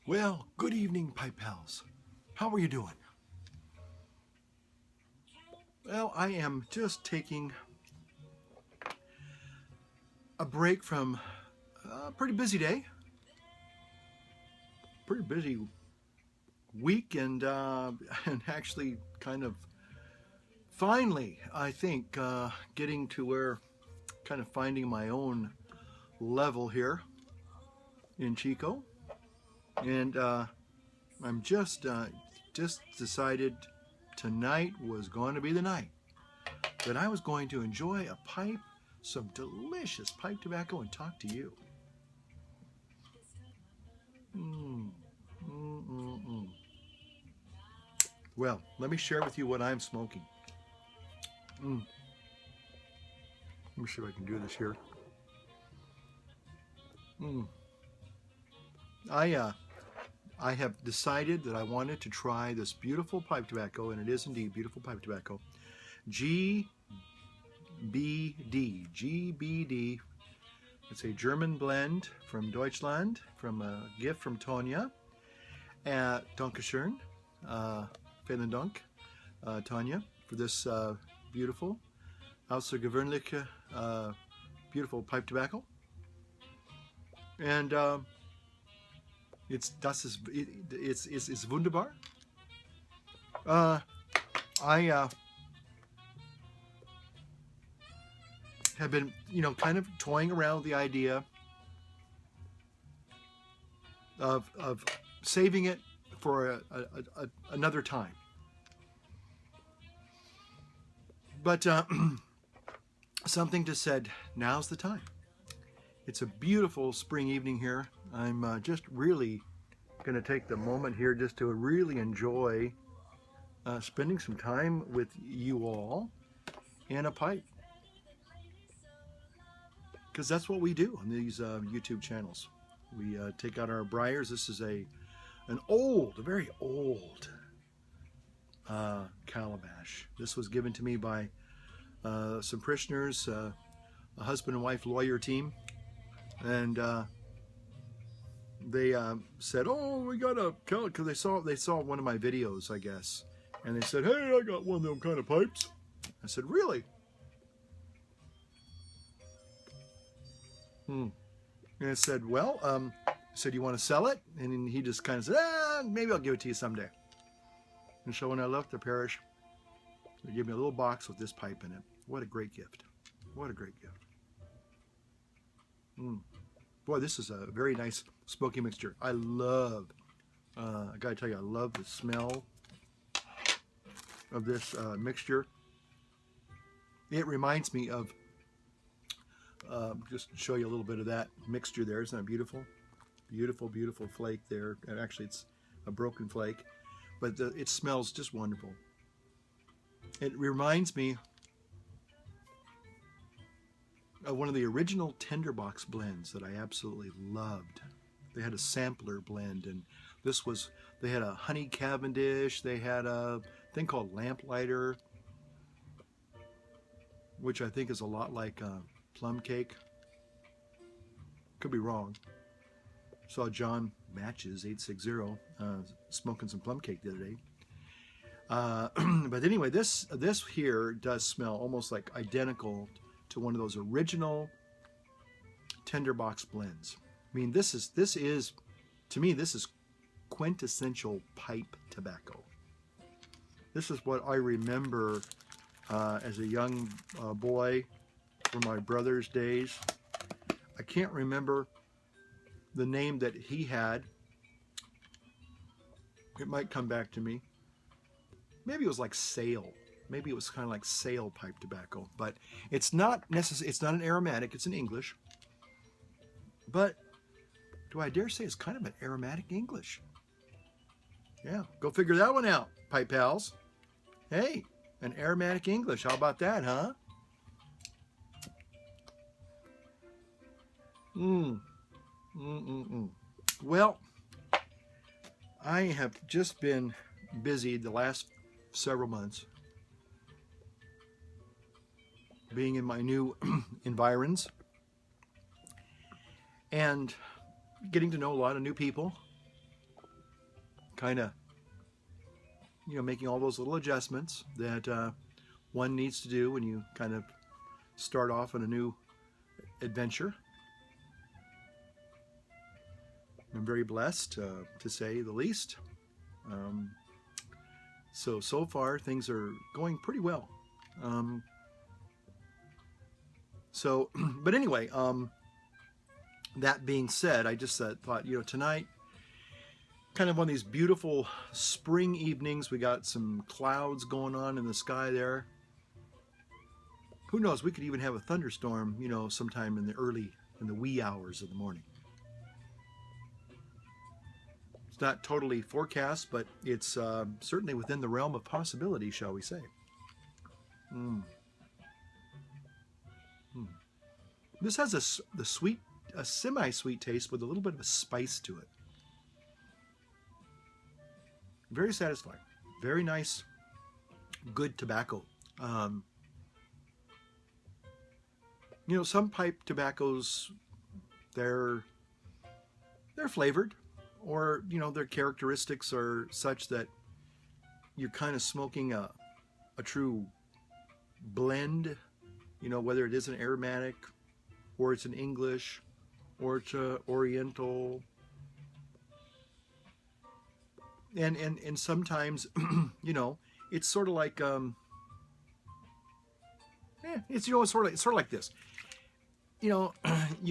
Well, good evening, Pipe Pals. How are you doing? Well, I am just taking a break from a pretty busy day, pretty busy week, and actually kind of finally, I think, getting to where kind of finding my own level here in Chico, and I'm just decided tonight was going to be the night that I was going to enjoy a pipe, some delicious pipe tobacco, and talk to you. Mm, mm, mm, mm. Well, let me share with you what I'm smoking. Let me see if I can do this here. Mm. I uh, I have decided that I wanted to try this beautiful pipe tobacco, and it is indeed beautiful pipe tobacco. GBD. GBD. It's a German blend from Deutschland, from a gift from Tonya. Dankeschön. Vielen Dank, Tanya, for this beautiful, außergewöhnliche, beautiful pipe tobacco. And it's wunderbar. I have been, kind of toying around with the idea of saving it for another time. But something just said, now's the time. It's a beautiful spring evening here. I'm just really going to take the moment here just to really enjoy spending some time with you all and a pipe. Because that's what we do on these YouTube channels. We take out our briars. This is a very old calabash. This was given to me by some parishioners, a husband and wife lawyer team, and they said, "Oh, we got a," because they saw one of my videos, I guess, and they said, "Hey, I got one of them kind of pipes." I said, "Really?" And I said, "Well," I said, "You want to sell it?" And he just kind of said, "Maybe I'll give it to you someday." And so when I left the parish, they gave me a little box with this pipe in it. What a great gift. What a great gift. Boy, this is a very nice smoky mixture. I gotta tell you, I love the smell of this mixture. It reminds me of, just to show you a little bit of that mixture there. Isn't that beautiful? Beautiful, beautiful flake there. And actually, it's a broken flake, but it smells just wonderful. It reminds me of one of the original Tinderbox blends that I absolutely loved. They had a sampler blend, and they had a honey Cavendish, they had a thing called Lamplighter, which I think is a lot like plum cake. Could be wrong. Saw John Matches 860 smoking some plum cake the other day. But anyway, this here does smell almost like identical to one of those original Tinderbox blends. I mean, this is to me, this is quintessential pipe tobacco. This is what I remember as a young boy from my brother's days. I can't remember the name that he had. It might come back to me. Maybe it was like Sale. Maybe it was kind of like Sale pipe tobacco, but it's not necessarily. It's not an aromatic. It's an English. But do I dare say it's kind of an aromatic English? Yeah, go figure that one out, pipe pals. Hey, an aromatic English. How about that, huh? Well, I have just been busy the last several months being in my new environs and getting to know a lot of new people, kind of, making all those little adjustments that one needs to do when you kind of start off on a new adventure. I'm very blessed, to say the least. So far, things are going pretty well. But anyway, that being said, I just thought, tonight, kind of one of these beautiful spring evenings, we got some clouds going on in the sky there. Who knows, we could even have a thunderstorm, sometime in the wee hours of the morning. It's not totally forecast, but it's certainly within the realm of possibility, shall we say. This has a semi-sweet taste with a little bit of a spice to it. Very satisfying. Very nice, good tobacco. Some pipe tobaccos, they're flavored, or their characteristics are such that you're kind of smoking a true blend, whether it is an aromatic, or it's an English, or it's a Oriental, and sometimes it's sort of like it's sort of like this. You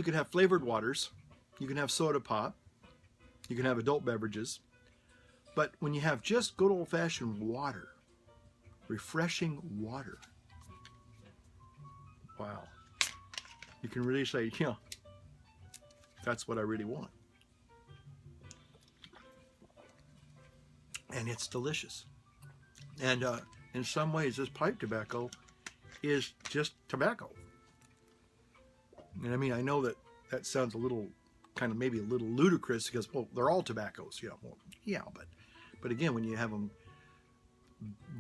can have flavored waters, you can have soda pop, you can have adult beverages, but when you have just good old-fashioned water, refreshing water, wow, you can really say, that's what I really want. And it's delicious. And in some ways, this pipe tobacco is just tobacco. And I mean, I know that sounds a little, kind of maybe a little ludicrous, because, well, they're all tobaccos. But again, when you have them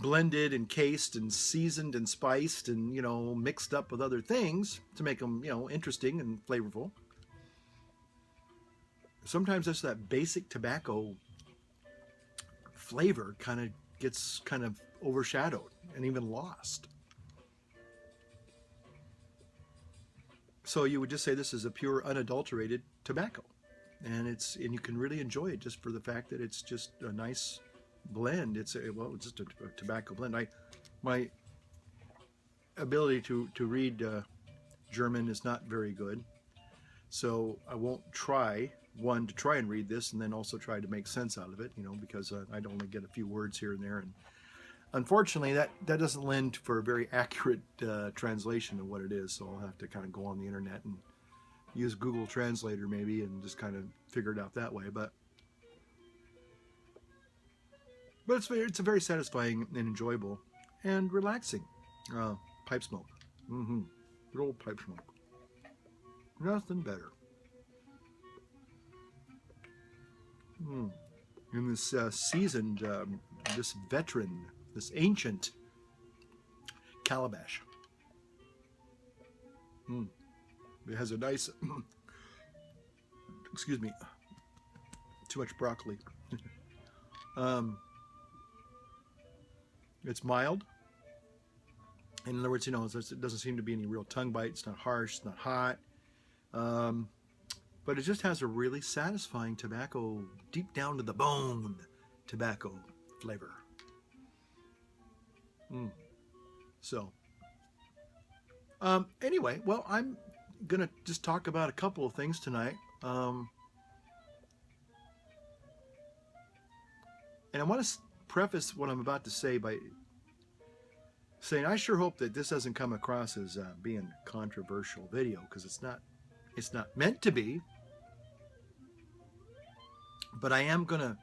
blended and cased and seasoned and spiced and, mixed up with other things to make them, interesting and flavorful, sometimes just that basic tobacco flavor kind of gets kind of overshadowed and even lost. So you would just say this is a pure, unadulterated tobacco, and you can really enjoy it just for the fact that it's just a nice blend. It's just a tobacco blend. My ability to read German is not very good, so I won't try and read this, and then also try to make sense out of it, because I'd only get a few words here and there, and unfortunately that doesn't lend for a very accurate translation of what it is. So I'll have to kind of go on the internet and use Google Translator maybe, and just kind of figure it out that way. But it's a very satisfying and enjoyable and relaxing pipe smoke. Good old pipe smoke. Nothing better. In this seasoned, this veteran, this ancient calabash. It has a nice, excuse me, too much broccoli. It's mild. In other words, it doesn't seem to be any real tongue bite. It's not harsh, it's not hot. But it just has a really satisfying tobacco, deep down to the bone tobacco flavor. So, anyway, well, I'm going to just talk about a couple of things tonight. And I want to preface what I'm about to say by saying I sure hope that this doesn't come across as being a controversial video, because it's not meant to be. But I am going to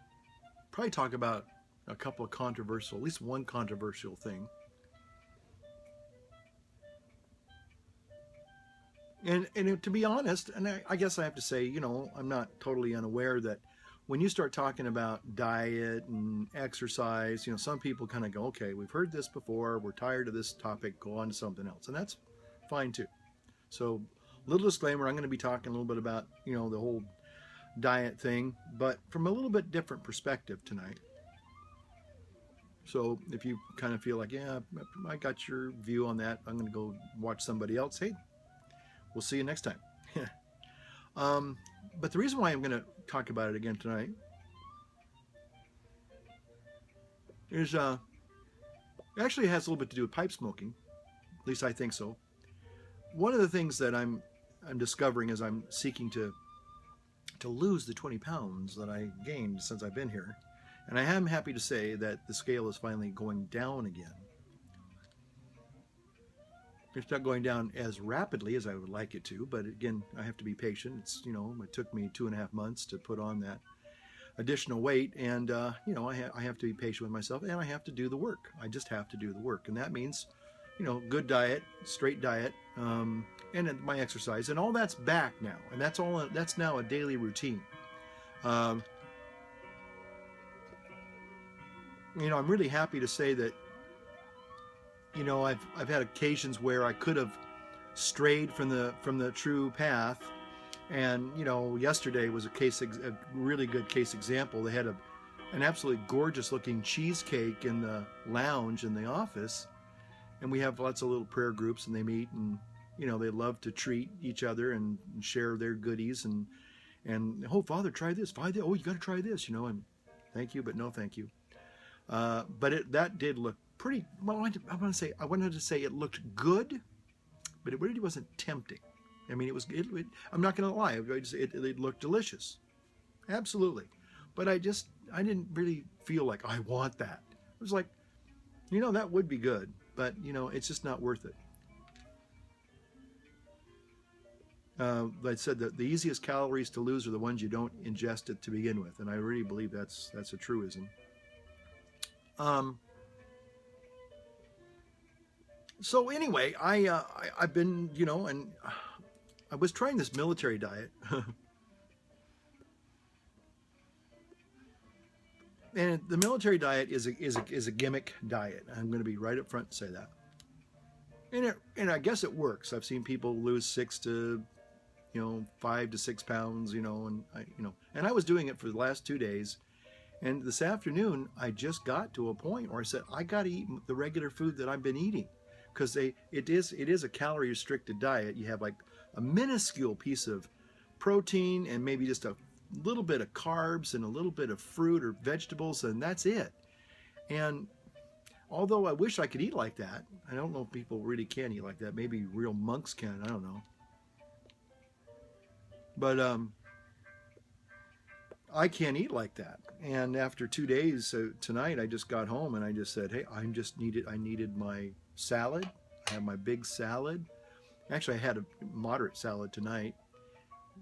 probably talk about a couple of at least one controversial thing. And to be honest, and I guess I have to say, I'm not totally unaware that when you start talking about diet and exercise, some people kind of go, okay, we've heard this before, we're tired of this topic, go on to something else. And that's fine too. So, little disclaimer, I'm going to be talking a little bit about, the whole diet thing, but from a little bit different perspective tonight. So if you kind of feel like, yeah, I got your view on that, I'm going to go watch somebody else. Hey, we'll see you next time. But the reason why I'm going to talk about it again tonight is actually it has a little bit to do with pipe smoking. At least I think so. One of the things that I'm discovering as I'm seeking to lose the 20 pounds that I gained since I've been here, and I am happy to say that the scale is finally going down again. It's not going down as rapidly as I would like it to, but again, I have to be patient. It's, it took me 2.5 months to put on that additional weight, and I have to be patient with myself, and I have to do the work. I just have to do the work, and that means, good diet, straight diet, and my exercise, and all that's back now, and that's now a daily routine. I'm really happy to say that, I've had occasions where I could have strayed from the true path, and yesterday was a really good case example. They had an absolutely gorgeous looking cheesecake in the lounge in the office, and we have lots of little prayer groups, and they meet, and they love to treat each other and share their goodies, and oh, Father, try this. Father, oh, you got to try this, and thank you, but no thank you. But that did look pretty. Well, I wanted to say it looked good, but it really wasn't tempting. I mean, I'm not going to lie. It looked delicious, absolutely. But I didn't really feel like I want that. It was like, that would be good, but it's just not worth it. I said that the easiest calories to lose are the ones you don't ingest it to begin with, and I really believe that's a truism. So anyway, I've been, and I was trying this military diet, and the military diet is a gimmick diet. I'm going to be right up front and say that. And I guess it works. I've seen people lose 5 to 6 pounds, and I was doing it for the last 2 days. And this afternoon, I just got to a point where I said, I got to eat the regular food that I've been eating, because it is a calorie restricted diet. You have like a minuscule piece of protein and maybe just a little bit of carbs and a little bit of fruit or vegetables, and that's it. And although I wish I could eat like that, I don't know if people really can eat like that. Maybe real monks can, I don't know. But I can't eat like that. And after 2 days, tonight I just got home and I just said, hey, I needed my salad. I have my big salad. Actually, I had a moderate salad tonight.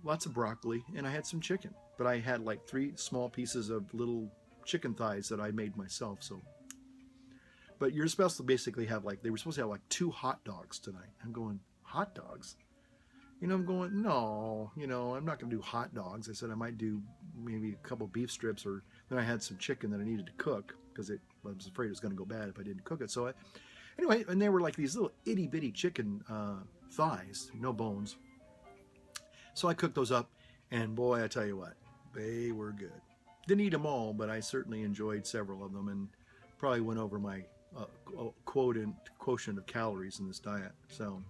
Lots of broccoli, and I had some chicken. But I had like 3 small pieces of little chicken thighs that I made myself. So, but you're supposed to basically have they were supposed to have like 2 hot dogs tonight. I'm going, hot dogs? I'm going, no, I'm not going to do hot dogs. I said I might do maybe a couple beef strips, or then I had some chicken that I needed to cook because I was afraid it was going to go bad if I didn't cook it. So anyway, and they were like these little itty bitty chicken thighs, no bones. So I cooked those up, and boy, I tell you what, they were good. Didn't eat them all, but I certainly enjoyed several of them, and probably went over my quotient of calories in this diet. So.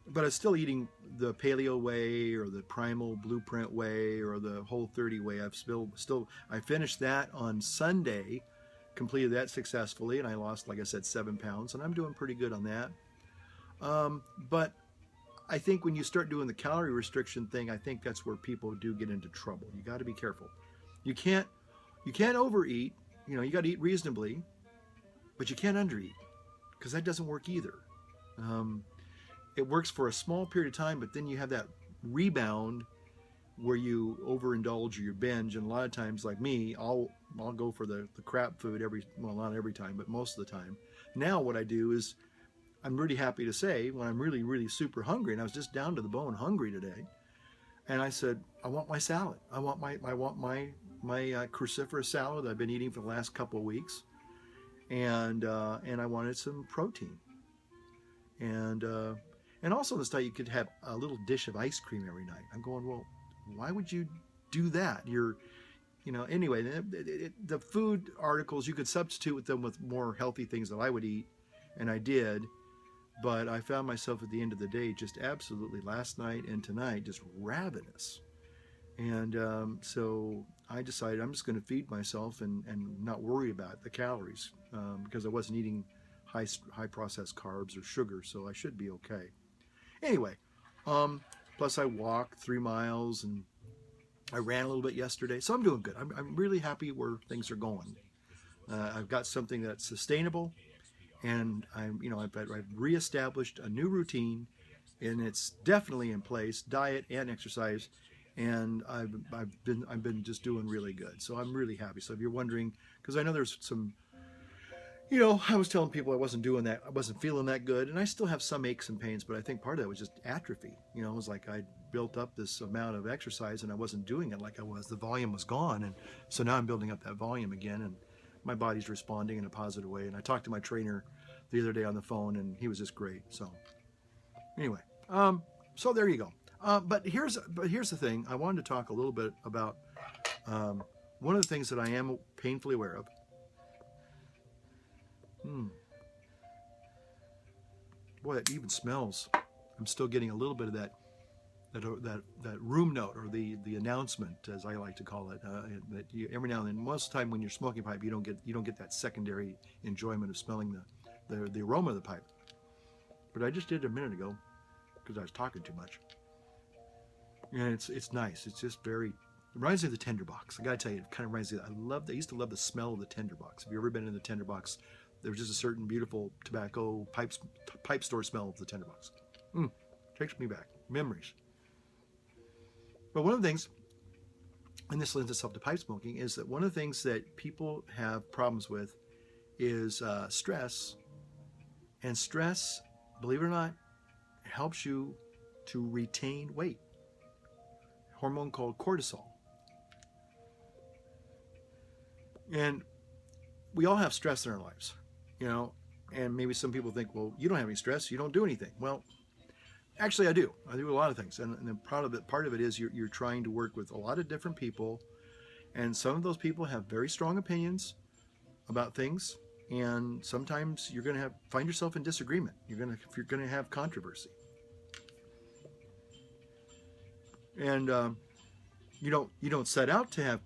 But I was still eating the paleo way, or the primal blueprint way, or the Whole30 way. I finished that on Sunday, completed that successfully, and I lost, like I said, 7 pounds, and I'm doing pretty good on that. But I think when you start doing the calorie restriction thing, I think that's where people do get into trouble. You got to be careful. You can't overeat. You got to eat reasonably, but you can't undereat, because that doesn't work either. It works for a small period of time, but then you have that rebound where you overindulge or you binge. And a lot of times, like me, I'll go for the crap food not every time, but most of the time. Now what I do is, I'm really happy to say, when I'm really, really super hungry, and I was just down to the bone hungry today, and I said, I want my salad. I want my cruciferous salad that I've been eating for the last couple of weeks, and I wanted some protein. And also this night you could have a little dish of ice cream every night. I'm going, well, why would you do that? Anyway, the food articles, you could substitute with them with more healthy things that I would eat, and I did. But I found myself at the end of the day just absolutely, last night and tonight, just ravenous. And so I decided I'm just going to feed myself and not worry about the calories, because I wasn't eating high processed carbs or sugar, so I should be okay. Anyway, plus I walked 3 miles and I ran a little bit yesterday, so I'm doing good. I'm really happy where things are going. I've got something that's sustainable, and I've reestablished a new routine, and it's definitely in place, diet and exercise, and I've been just doing really good. So I'm really happy. So if you're wondering, because I know there's some, I was telling people I wasn't doing that, I wasn't feeling that good, and I still have some aches and pains, but I think part of that was just atrophy. It was like I built up this amount of exercise and I wasn't doing it like I was. The volume was gone, and so now I'm building up that volume again, and my body's responding in a positive way. And I talked to my trainer the other day on the phone, and he was just great. So anyway, so there you go. But here's the thing. I wanted to talk a little bit about one of the things that I am painfully aware of. Boy, it even smells. I'm still getting a little bit of that room note, or the announcement, as I like to call it. That you, every now and then, most of the time when you're smoking a pipe, you don't get that secondary enjoyment of smelling the aroma of the pipe. But I just did a minute ago because I was talking too much. And it's nice. It's just it reminds me of the tinderbox. I gotta tell you, it kind of reminds me. I used to love the smell of the tinderbox. Have you ever been in the tinderbox? There's just a certain beautiful tobacco pipe store smell of the tinderbox. Takes me back. Memories. But one of the things, and this lends itself to pipe smoking, is that one of the things that people have problems with is stress. And stress, believe it or not, helps you to retain weight. A hormone called cortisol. And we all have stress in our lives, and maybe some people think, well, you don't have any stress, you don't do anything. Well, actually I do. I do a lot of things. And part of it is you're trying to work with a lot of different people, and some of those people have very strong opinions about things, and sometimes you're going to find yourself in disagreement. You're going to have controversy. And you don't set out to have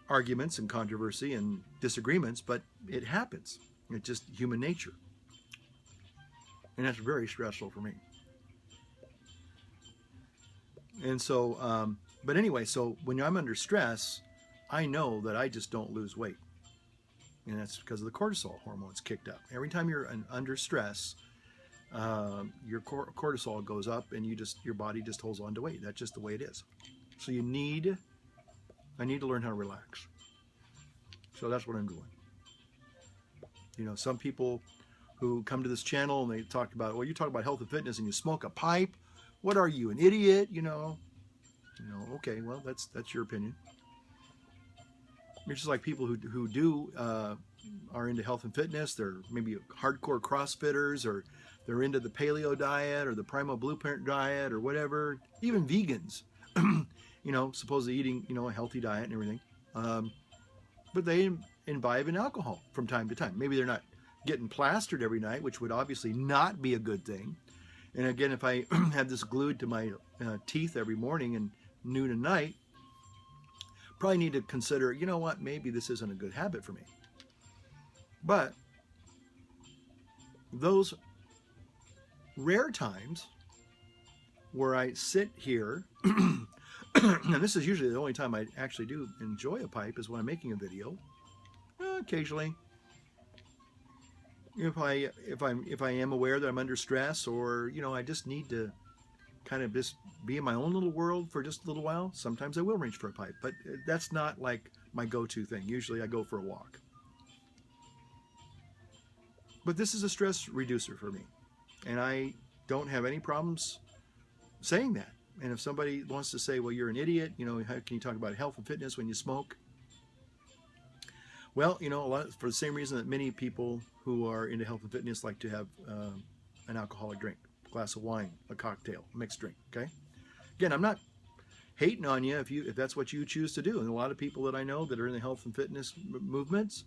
arguments and controversy and disagreements, but it happens. It's just human nature. And that's very stressful for me. And so, but anyway, so when I'm under stress, I know that I just don't lose weight. And that's because of the cortisol hormones kicked up. Every time you're under stress, your cortisol goes up, and your body just holds on to weight. That's just the way it is. So I need to learn how to relax. So that's what I'm doing. Some people who come to this channel and they talk about, well, you talk about health and fitness and you smoke a pipe. What are you, an idiot? Okay, well, that's your opinion. It's just like people who are into health and fitness. They're maybe hardcore CrossFitters, or they're into the paleo diet or the primal blueprint diet or whatever. Even vegans, supposedly eating, a healthy diet and everything. But they imbibe in alcohol from time to time. Maybe they're not getting plastered every night, which would obviously not be a good thing. And again, if I had this glued to my teeth every morning and noon and night, probably need to consider, maybe this isn't a good habit for me. But those rare times where I sit here, and this is usually the only time I actually do enjoy a pipe, is when I'm making a video. Occasionally, if I am aware that I'm under stress, or I just need to kind of just be in my own little world for just a little while, sometimes I will reach for a pipe. But that's not like my go-to thing. Usually I go for a walk. But this is a stress reducer for me, and I don't have any problems saying that. And if somebody wants to say, well, you're an idiot, how can you talk about health and fitness when you smoke? Well, for the same reason that many people who are into health and fitness like to have an alcoholic drink, a glass of wine, a cocktail, a mixed drink, okay? Again, I'm not hating on you if that's what you choose to do. And a lot of people that I know that are in the health and fitness movements,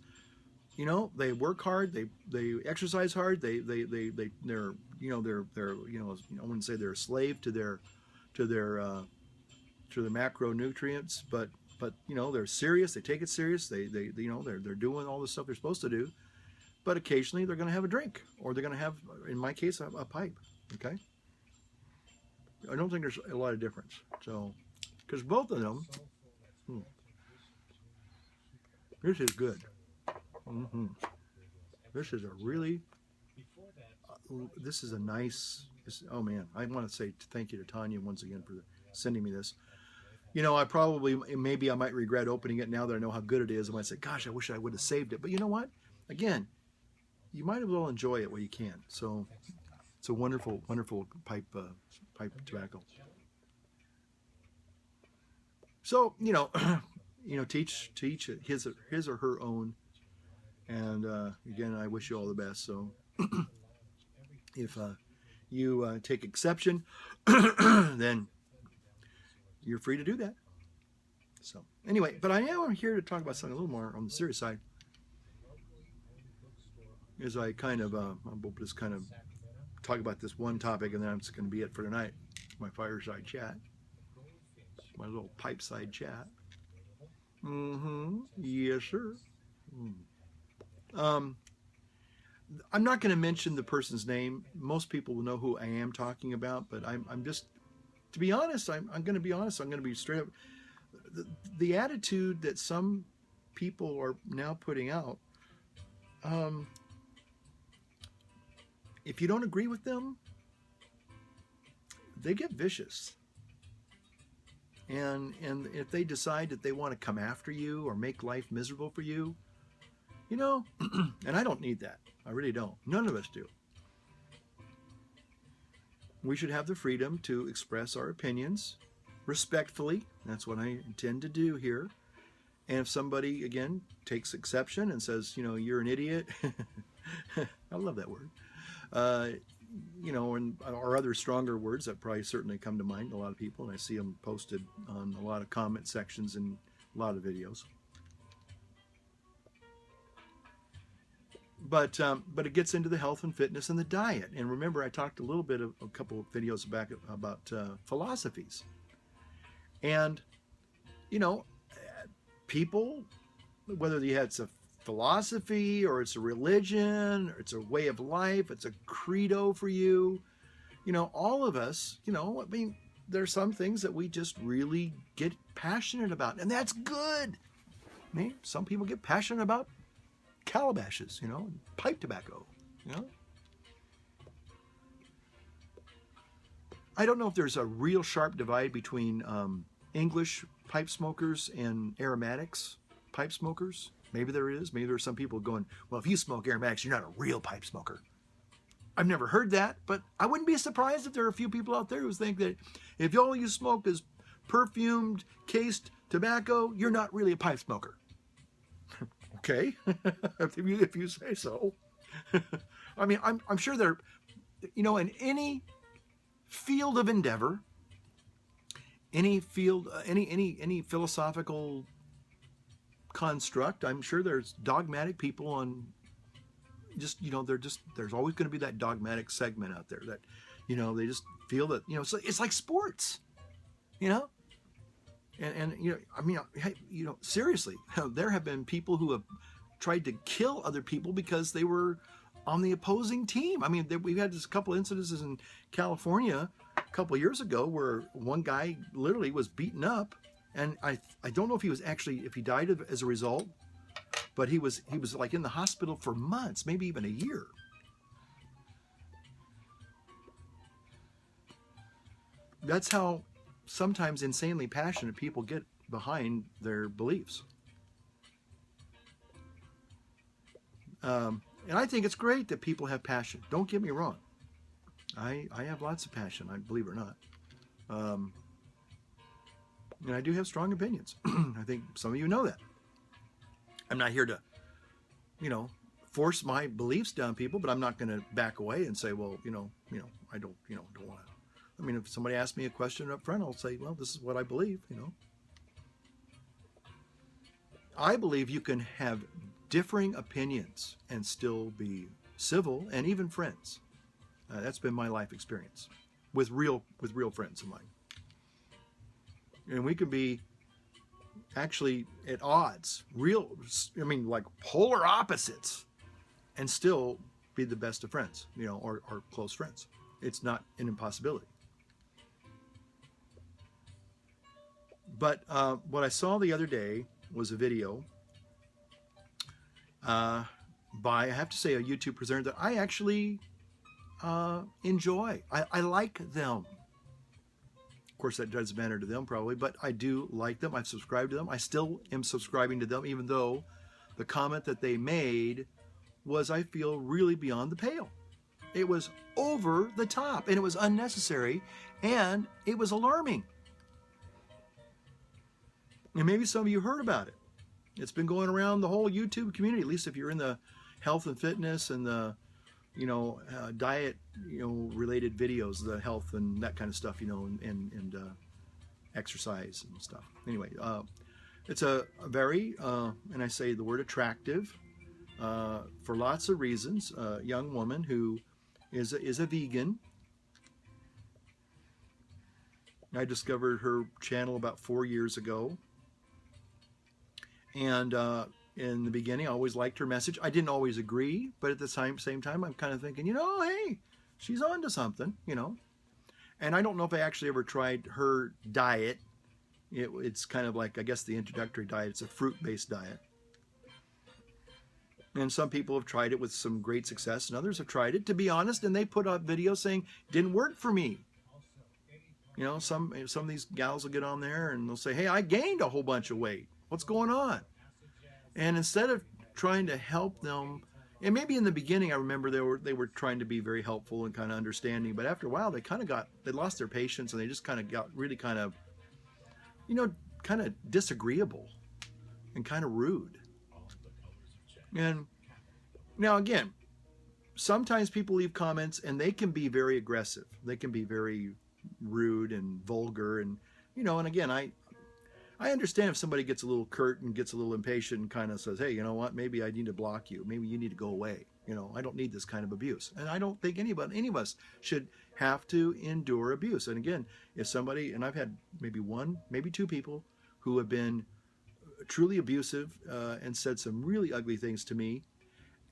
you know, they work hard, they exercise hard, they're you know they're you know, I wouldn't say they're a slave to their macronutrients, but you know, they're serious, they take it serious, they you know, they're doing all the stuff they're supposed to do, but occasionally they're going to have a drink, or they're going to have, in my case, a pipe. Okay, I don't think there's a lot of difference. So, because both of them, this is good. This is a really, this is a nice. Oh man, I want to say thank you to Tanya once again for sending me this. You know, maybe I might regret opening it now that I know how good it is. I might say, gosh, I wish I would have saved it. But you know what? Again, you might as well enjoy it while you can. So it's a wonderful, wonderful pipe tobacco. So, you know, teach his or her own. And again, I wish you all the best. So if you take exception, then you're free to do that. So anyway, but I am here to talk about something a little more on the serious side. As I kind of, I'll just kind of talk about this one topic, and then it's going to be it for tonight. My fireside chat, my little pipe side chat. Yes, sir. I'm not going to mention the person's name. Most people will know who I am talking about, but I'm just, to be honest, I'm going to be honest. I'm going to be straight up. The attitude that some people are now putting out, if you don't agree with them, they get vicious. And if they decide that they want to come after you or make life miserable for you, you know, and I don't need that. I really don't. None of us do. We should have the freedom to express our opinions respectfully. That's what I intend to do here. And if somebody, again, takes exception and says, you know, you're an idiot, I love that word, you know, or other stronger words that probably certainly come to mind, a lot of people, and I see them posted on a lot of comment sections and a lot of videos. But it gets into the health and fitness and the diet. And remember, I talked a little bit of a couple of videos back about philosophies. And, you know, people, whether it's a philosophy or it's a religion, or it's a way of life, it's a credo for you, you know, all of us, you know, I mean, there's some things that we just really get passionate about, and that's good. I mean, some people get passionate about calabashes, you know, pipe tobacco, you know. I don't know if there's a real sharp divide between English pipe smokers and aromatics pipe smokers. Maybe there is. Maybe there are some people going, well, if you smoke aromatics, you're not a real pipe smoker. I've never heard that, but I wouldn't be surprised if there are a few people out there who think that if all you smoke is perfumed, cased tobacco, you're not really a pipe smoker. Okay, if you say so. I mean, I'm sure there, you know, in any field of endeavor, any field, any philosophical construct, I'm sure there's dogmatic people on. Just, you know, there's always going to be that dogmatic segment out there that, you know, they just feel that, you know, it's like sports, you know. And you know, I mean, hey, you know, seriously, there have been people who have tried to kill other people because they were on the opposing team. I mean, we've had just a couple incidences in California a couple of years ago where one guy literally was beaten up, and I don't know if he died as a result, but he was like in the hospital for months, maybe even a year. That's how sometimes insanely passionate people get behind their beliefs. And I think it's great that people have passion. Don't get me wrong. I have lots of passion, I believe it or not. And I do have strong opinions. I think some of you know that. I'm not here to, you know, force my beliefs down people, but I'm not going to back away and say, well, you know, I don't want to I mean, if somebody asks me a question up front, I'll say, well, this is what I believe, you know. I believe you can have differing opinions and still be civil and even friends. That's been my life experience with real friends of mine. And we can be actually at odds, like polar opposites, and still be the best of friends, you know, or close friends. It's not an impossibility. But what I saw the other day was a video by, I have to say, a YouTube presenter that I actually enjoy. I like them. Of course, that doesn't matter to them probably, but I do like them. I've subscribed to them. I still am subscribing to them, even though the comment that they made was, I feel, really beyond the pale. It was over the top, and it was unnecessary, and it was alarming. And maybe some of you heard about it. It's been going around the whole YouTube community, at least if you're in the health and fitness and the, you know, diet, you know, related videos, the health and that kind of stuff, you know, and exercise and stuff. Anyway, it's a very, and I say the word attractive, for lots of reasons, young woman who is a vegan. I discovered her channel about 4 years ago. And in the beginning, I always liked her message. I didn't always agree, but at the same time, I'm kind of thinking, you know, hey, she's on to something, you know. And I don't know if I actually ever tried her diet. It's kind of like, I guess, the introductory diet. It's a fruit-based diet. And some people have tried it with some great success, and others have tried it, to be honest, and they put up videos saying, didn't work for me. You know, some of these gals will get on there and they'll say, hey, I gained a whole bunch of weight. What's going on? And instead of trying to help them, and maybe in the beginning, I remember they were trying to be very helpful and kind of understanding, but after a while, they lost their patience, and they just kind of got really kind of, you know, kind of disagreeable and kind of rude. And now again, sometimes people leave comments and they can be very aggressive. They can be very rude and vulgar, and, you know, and again, I understand if somebody gets a little curt and gets a little impatient and kind of says, hey, you know what, maybe I need to block you. Maybe you need to go away. You know, I don't need this kind of abuse. And I don't think any of us should have to endure abuse. And again, if somebody, and I've had maybe one, maybe two people who have been truly abusive and said some really ugly things to me.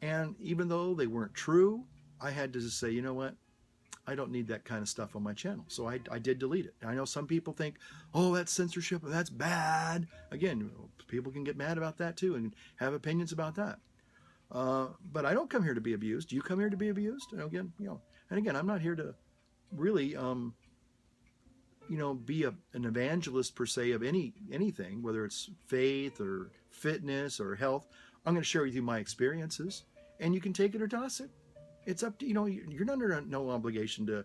And even though they weren't true, I had to just say, you know what? I don't need that kind of stuff on my channel. So I did delete it. I know some people think, oh, that's censorship, that's bad. Again, people can get mad about that too and have opinions about that. But I don't come here to be abused. You come here to be abused. And again, you know, and again, I'm not here to really, you know, be an evangelist per se of anything, whether it's faith or fitness or health. I'm going to share with you my experiences, and you can take it or toss it. It's up to, you know, you're under no obligation to,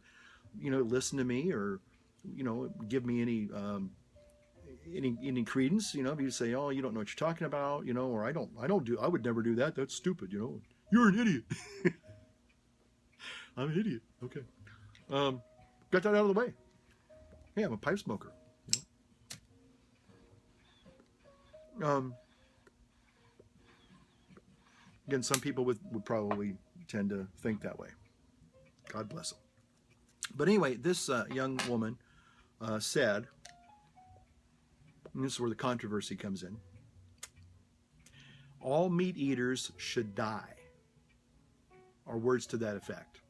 you know, listen to me or, you know, give me any credence. You know, if you say, oh, you don't know what you're talking about, you know, or I would never do that. That's stupid. You know, you're an idiot. I'm an idiot. Okay. Got that out of the way. Hey, I'm a pipe smoker. You know? Again, some people would probably tend to think that way. God bless them. But anyway, this young woman said, and this is where the controversy comes in, all meat eaters should die, or words to that effect.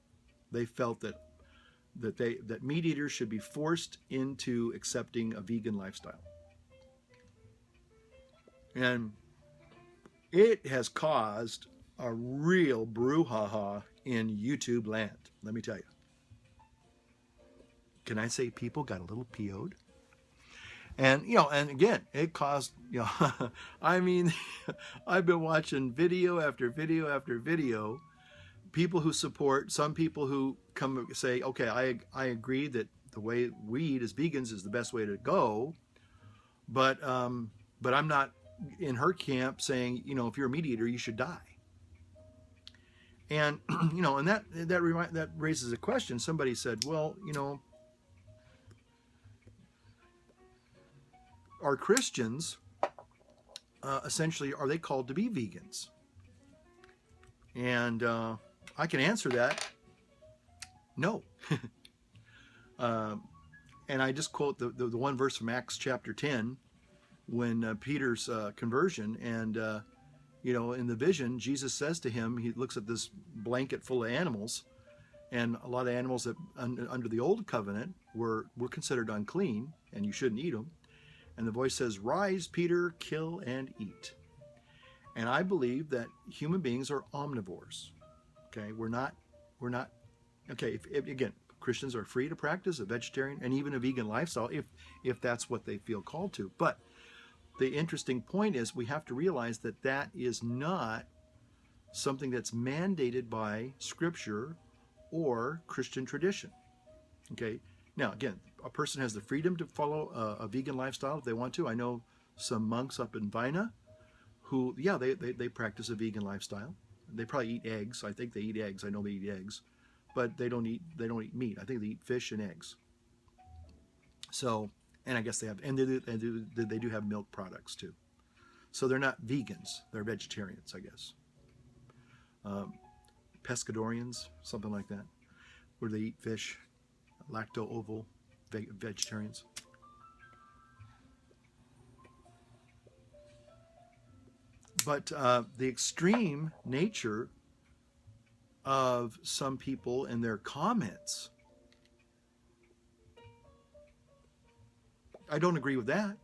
They felt that meat eaters should be forced into accepting a vegan lifestyle. And it has caused a real brouhaha in YouTube land, let me tell you. Can I say people got a little PO'd? And, you know, and again, it caused, you know, I mean, I've been watching video after video after video, people who support, some people who come and say, okay, I agree that the way we eat as vegans is the best way to go, but I'm not in her camp saying, you know, if you're a meat eater, you should die. And, you know, and that raises a question. Somebody said, well, you know, are Christians, essentially, are they called to be vegans? And I can answer that, no. And I just quote the one verse from Acts chapter 10, when Peter's conversion, and in the vision, Jesus says to him, he looks at this blanket full of animals, and a lot of animals that under the old covenant were considered unclean, and you shouldn't eat them. And the voice says, "Rise, Peter, kill and eat." And I believe that human beings are omnivores. Okay, we're not. Okay, again, Christians are free to practice a vegetarian and even a vegan lifestyle if that's what they feel called to. But the interesting point is we have to realize that that is not something that's mandated by Scripture or Christian tradition. Okay. Now, again, a person has the freedom to follow a vegan lifestyle if they want to. I know some monks up in Vina who, yeah, they practice a vegan lifestyle. They probably eat eggs. I think they eat eggs. I know they eat eggs, but they don't eat meat. I think they eat fish and eggs. So, and I guess they have, and they do have milk products too. So they're not vegans. They're vegetarians, I guess. Pescadorians, something like that, where they eat fish, lacto-ovo vegetarians. But the extreme nature of some people and their comments, I don't agree with that.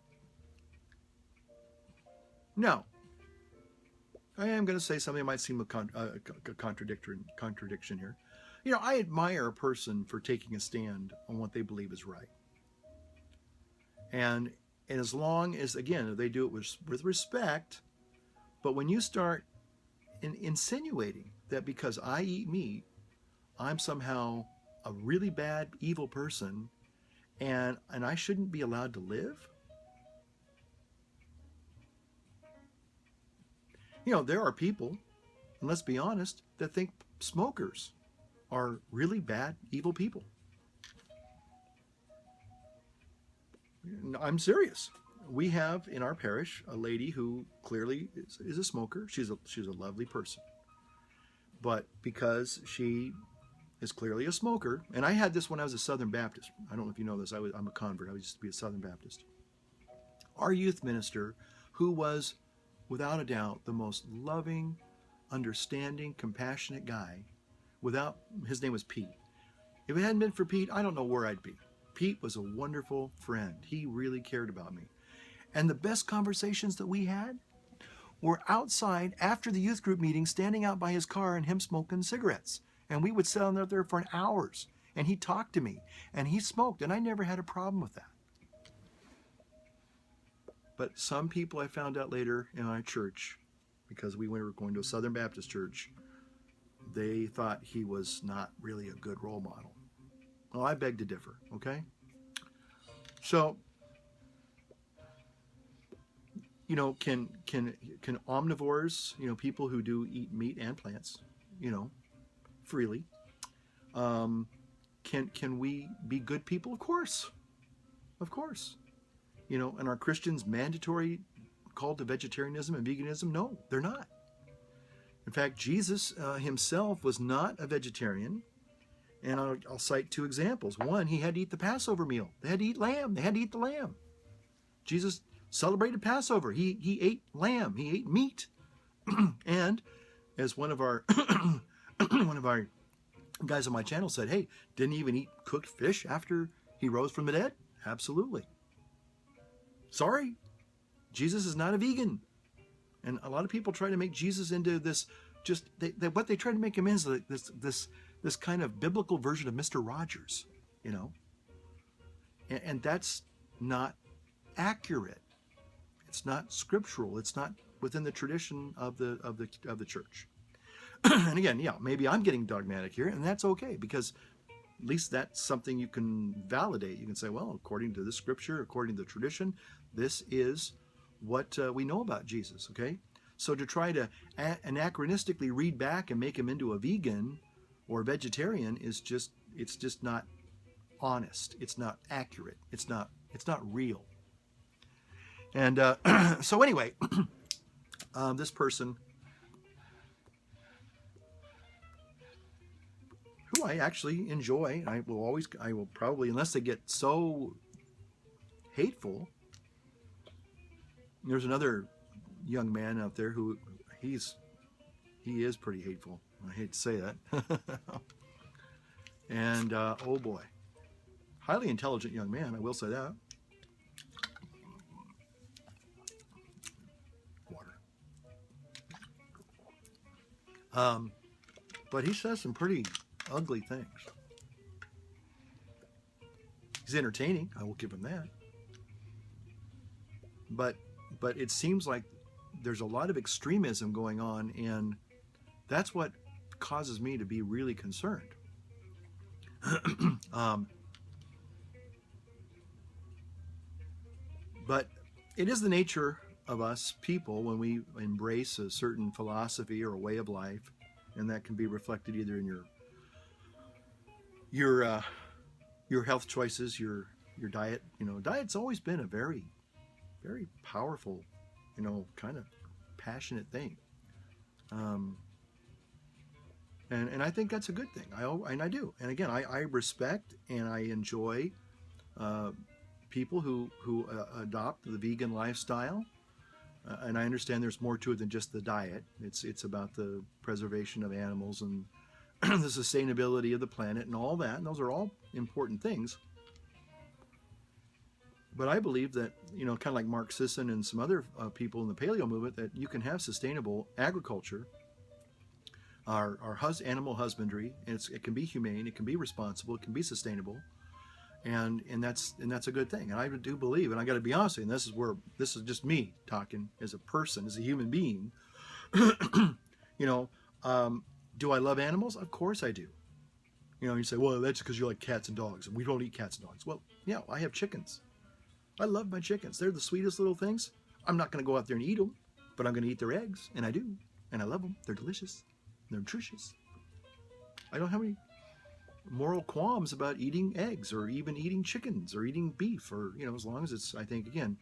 No. I am going to say something that might seem a contradiction here. I admire a person for taking a stand on what they believe is right. And as long as, again, they do it with respect, but when you start insinuating that because I eat meat, I'm somehow a really bad, evil person, and I shouldn't be allowed to live? There are people, and let's be honest, that think smokers are really bad, evil people. I'm serious. We have in our parish a lady who clearly is a smoker. She's a lovely person. But because she is clearly a smoker, and I had this when I was a Southern Baptist. I don't know if you know this. I'm a convert. I used to be a Southern Baptist. Our youth minister, who was without a doubt the most loving, understanding, compassionate guy, his name was Pete. If it hadn't been for Pete, I don't know where I'd be. Pete was a wonderful friend. He really cared about me. And the best conversations that we had were outside after the youth group meeting, standing out by his car and him smoking cigarettes. And we would sit out there for hours, and he talked to me, and he smoked, and I never had a problem with that. But some people, I found out later in our church, because we were going to a Southern Baptist church, they thought he was not really a good role model. Well, I beg to differ, okay? So, can omnivores, people who do eat meat and plants, freely, can we be good people? Of course. Of course. And are Christians mandatory called to vegetarianism and veganism? No, they're not. In fact, Jesus himself was not a vegetarian. And I'll cite two examples. One, he had to eat the Passover meal. They had to eat lamb. They had to eat the lamb. Jesus celebrated Passover. He ate lamb. He ate meat. And as one of our guys on my channel said, hey, didn't he even eat cooked fish after he rose from the dead? Absolutely. Sorry, Jesus is not a vegan. And a lot of people try to make Jesus into this, what they try to make him is this kind of biblical version of Mr. Rogers, and that's not accurate. It's not scriptural. It's not within the tradition of the church. And again, yeah, maybe I'm getting dogmatic here, and that's okay, because at least that's something you can validate. You can say, well, according to this scripture, according to the tradition, this is what we know about Jesus, okay? So to try to anachronistically read back and make him into a vegan or a vegetarian it's just not honest. It's not accurate. It's not real. And so anyway, this person, who I actually enjoy, I will probably, unless they get so hateful. There's another young man out there who he is pretty hateful. I hate to say that. And oh boy, highly intelligent young man, I will say that. Water. But he says some pretty ugly things. He's entertaining, I will give him that. But it seems like there's a lot of extremism going on, and that's what causes me to be really concerned. But it is the nature of us people when we embrace a certain philosophy or a way of life, and that can be reflected either in your health choices, your diet. You know, diet's always been a very, very powerful, kind of passionate thing. And I think that's a good thing. I do. And again, I respect and I enjoy people who adopt the vegan lifestyle. And I understand there's more to it than just the diet. It's about the preservation of animals and the sustainability of the planet and all that. And those are all important things. But I believe that, kind of like Mark Sisson and some other people in the paleo movement, that you can have sustainable agriculture, our animal husbandry. And it can be humane, it can be responsible, it can be sustainable, and that's a good thing. And I do believe, and I got to be honest with you, and this is just me talking as a person, as a human being. Do I love animals? Of course I do. You say, well, that's because you like cats and dogs, and we don't eat cats and dogs. Well, yeah, I have chickens. I love my chickens. They're the sweetest little things. I'm not going to go out there and eat them, but I'm going to eat their eggs, and I do, and I love them. They're delicious. They're nutritious. I don't have any moral qualms about eating eggs or even eating chickens or eating beef, or as long as it's, I think, again,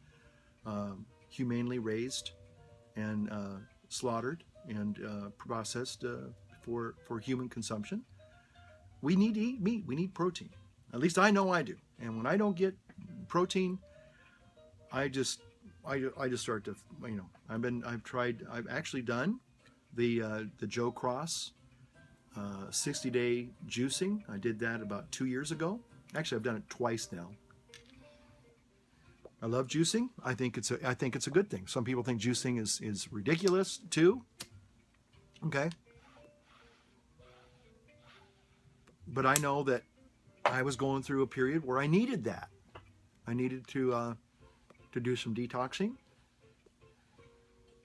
humanely raised and slaughtered and processed for human consumption. We need to eat meat. We need protein. At least I know I do. And when I don't get protein, I just start to, I've actually done the Joe Cross 60-day juicing. I did that about 2 years ago. Actually, I've done it twice now. I love juicing. I think it's a good thing. Some people think juicing is ridiculous too. Okay. But I know that I was going through a period where I needed that. I needed to do some detoxing.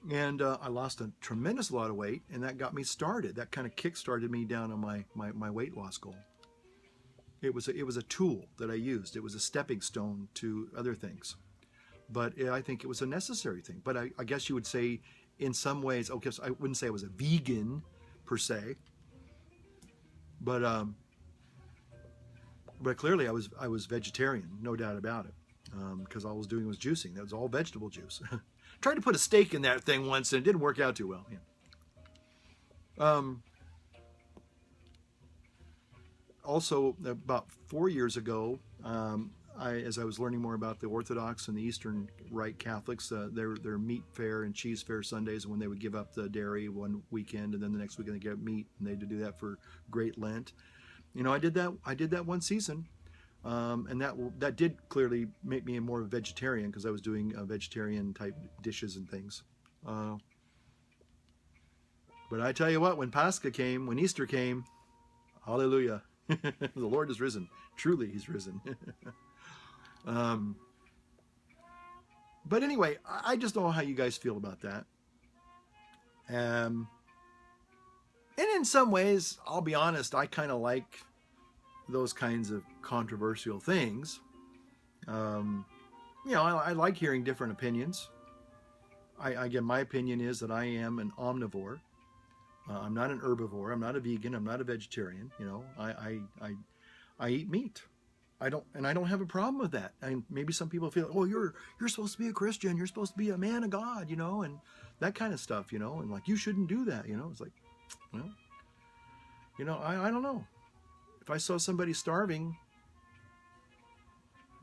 And I lost a tremendous lot of weight, and that got me started. That kind of kick-started me down on my weight loss goal. It was a tool that I used. It was a stepping stone to other things. But I think it was a necessary thing. But I guess you would say, in some ways, okay, so I wouldn't say I was a vegan per se. But clearly I was vegetarian, no doubt about it. Because all I was doing was juicing. That was all vegetable juice. Tried to put a steak in that thing once, and it didn't work out too well. Yeah. Also, about 4 years ago, as I was learning more about the Orthodox and the Eastern Rite Catholics, their meat fair and cheese fair Sundays, when they would give up the dairy one weekend, and then the next weekend they get meat, and they had to do that for Great Lent. I did that one season. And that did clearly make me more of a vegetarian, because I was doing vegetarian type dishes and things. But I tell you what, when Pascha came, when Easter came, hallelujah, the Lord is risen. Truly, He's risen. But anyway, I just don't know how you guys feel about that. And in some ways, I'll be honest, I kind of like those kinds of controversial things. I like hearing different opinions. Again, my opinion is that I am an omnivore. I'm not an herbivore. I'm not a vegan. I'm not a vegetarian. I eat meat. I don't have a problem with that. And maybe some people feel, well, you're supposed to be a Christian, you're supposed to be a man of God, and that kind of stuff, and like you shouldn't do that, It's like, well, I don't know. If I saw somebody starving,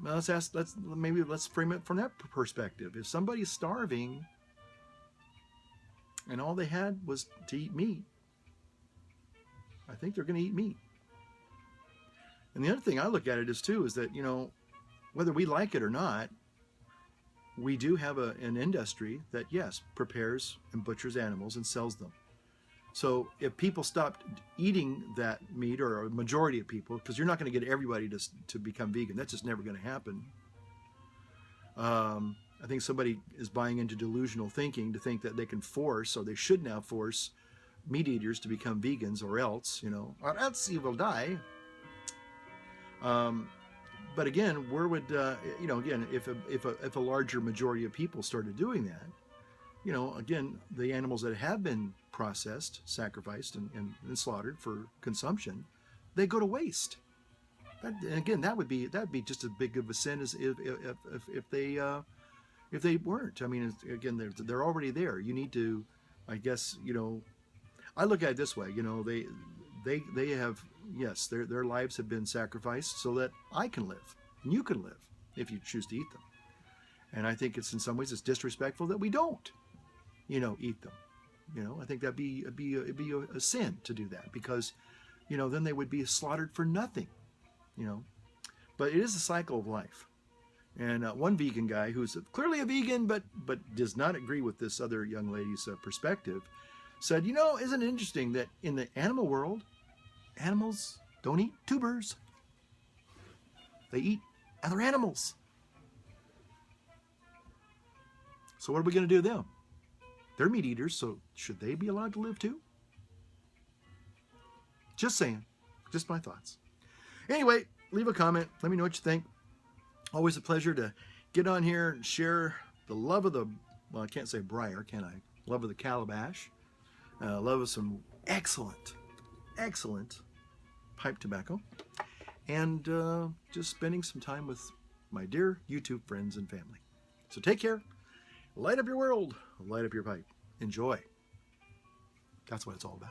well, let's frame it from that perspective. If somebody's starving and all they had was to eat meat, I think they're going to eat meat. And the other thing I look at it is that, whether we like it or not, we do have an industry that, yes, prepares and butchers animals and sells them. So if people stopped eating that meat, or a majority of people, because you're not going to get everybody to become vegan. That's just never going to happen. I think somebody is buying into delusional thinking to think that they can force, or they should now force, meat eaters to become vegans, or else, or else you will die. But again, where would, again, if a larger majority of people started doing that, again, the animals that have been processed, sacrificed, and slaughtered for consumption, they go to waste. And again, that'd be just as big of a sin as if they weren't. I mean, again, they're already there. You need to, I guess, I look at it this way. They have, yes, their lives have been sacrificed so that I can live and you can live if you choose to eat them. And I think it's, in some ways, it's disrespectful that we don't, eat them. I think it'd be a sin to do that, because, then they would be slaughtered for nothing, But it is a cycle of life. And one vegan guy who's clearly a vegan, but does not agree with this other young lady's perspective, said, isn't it interesting that in the animal world, animals don't eat tubers. They eat other animals. So what are we going to do to them? They're meat eaters, so should they be allowed to live too? Just saying. Just my thoughts. Anyway, leave a comment. Let me know what you think. Always a pleasure to get on here and share the love of the, well, I can't say briar, can I? Love of the calabash. Love of some excellent pipe tobacco. And just spending some time with my dear YouTube friends and family. So take care. Light up your world. Light up your pipe. Enjoy. That's what it's all about.